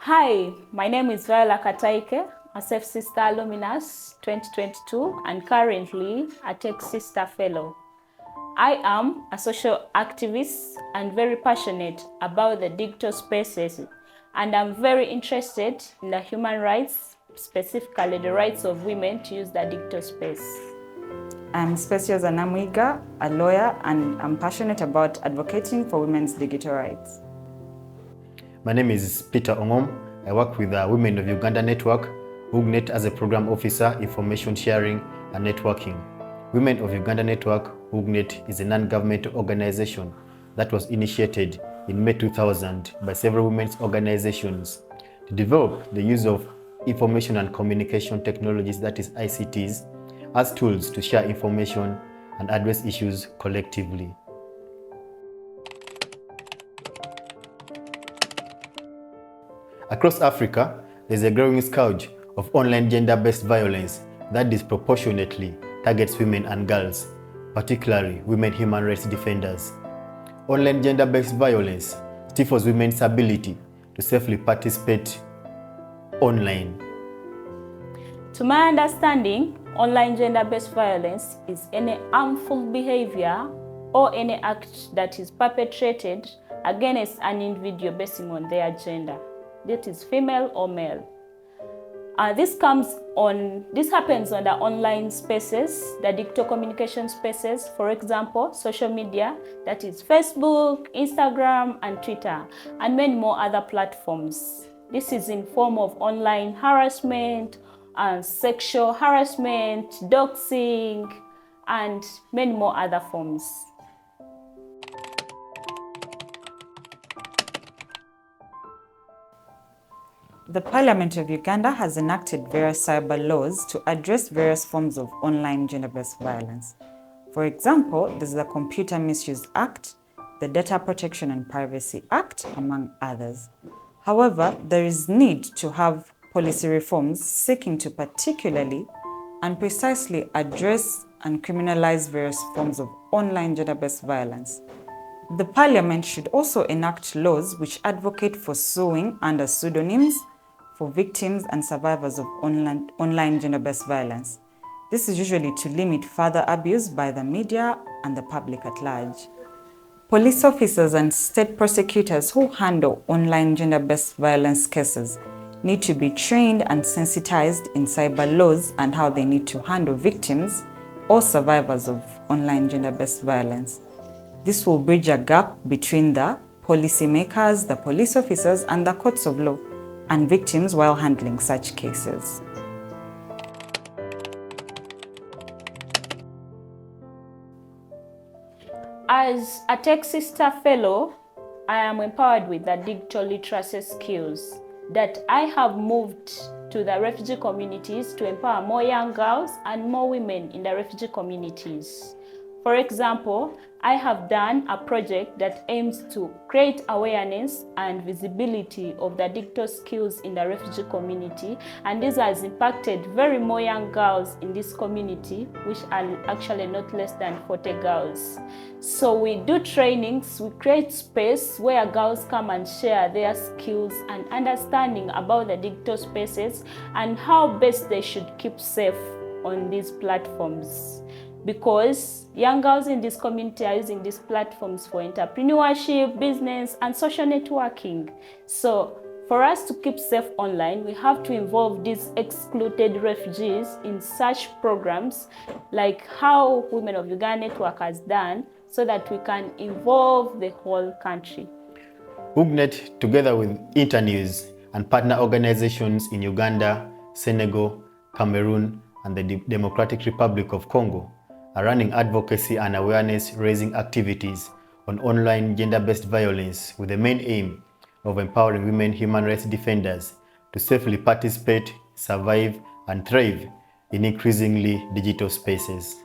Hi, my name is Viola Kataike, a Safe Sister Alumnus 2022 and currently a Tech Sister Fellow. I am a social activist and very passionate about the digital spaces, and I'm very interested in the human rights, specifically the rights of women to use the digital space. I'm Specious Anamwiga, a lawyer, and I'm passionate about advocating for women's digital rights. My name is Peter Ongom. I work with the Women of Uganda Network, WOUGNET, as a program officer, information sharing and networking. Women of Uganda Network, WOUGNET, is a non-governmental organization that was initiated in May 2000 by several women's organizations to develop the use of information and communication technologies, that is ICTs, as tools to share information and address issues collectively. Across Africa, there is a growing scourge of online gender-based violence that disproportionately targets women and girls, particularly women human rights defenders. Online gender-based violence stifles women's ability to safely participate online. To my understanding, online gender-based violence is any harmful behavior or any act that is perpetrated against an individual based on their gender, that is female or male. This happens on the online spaces, the digital communication spaces, for example, social media, that is Facebook, Instagram, and Twitter, and many more other platforms. This is in form of online harassment, sexual harassment, doxing, and many more other forms. The Parliament of Uganda has enacted various cyber laws to address various forms of online gender-based violence. For example, there's the Computer Misuse Act, the Data Protection and Privacy Act, among others. However, there is need to have policy reforms seeking to particularly and precisely address and criminalize various forms of online gender-based violence. The Parliament should also enact laws which advocate for suing under pseudonyms for victims and survivors of online gender-based violence. This is usually to limit further abuse by the media and the public at large. Police officers and state prosecutors who handle online gender-based violence cases need to be trained and sensitized in cyber laws and how they need to handle victims or survivors of online gender-based violence. This will bridge a gap between the policymakers, the police officers, and the courts of law, and victims while handling such cases. As a Tech Sister Fellow, I am empowered with the digital literacy skills that I have moved to the refugee communities to empower more young girls and more women in the refugee communities. For example, I have done a project that aims to create awareness and visibility of the digital skills in the refugee community, and this has impacted very more young girls in this community, which are actually not less than 40 girls. So we do trainings, we create space where girls come and share their skills and understanding about the digital spaces and how best they should keep safe on these platforms. Because young girls in this community are using these platforms for entrepreneurship, business, and social networking. So for us to keep safe online, we have to involve these excluded refugees in such programs like how Women of Uganda Network has done, so that we can involve the whole country. WOUGNET, together with Internews and partner organizations in Uganda, Senegal, Cameroon, and the Democratic Republic of Congo, are running advocacy and awareness-raising activities on online gender-based violence with the main aim of empowering women human rights defenders to safely participate, survive, and thrive in increasingly digital spaces.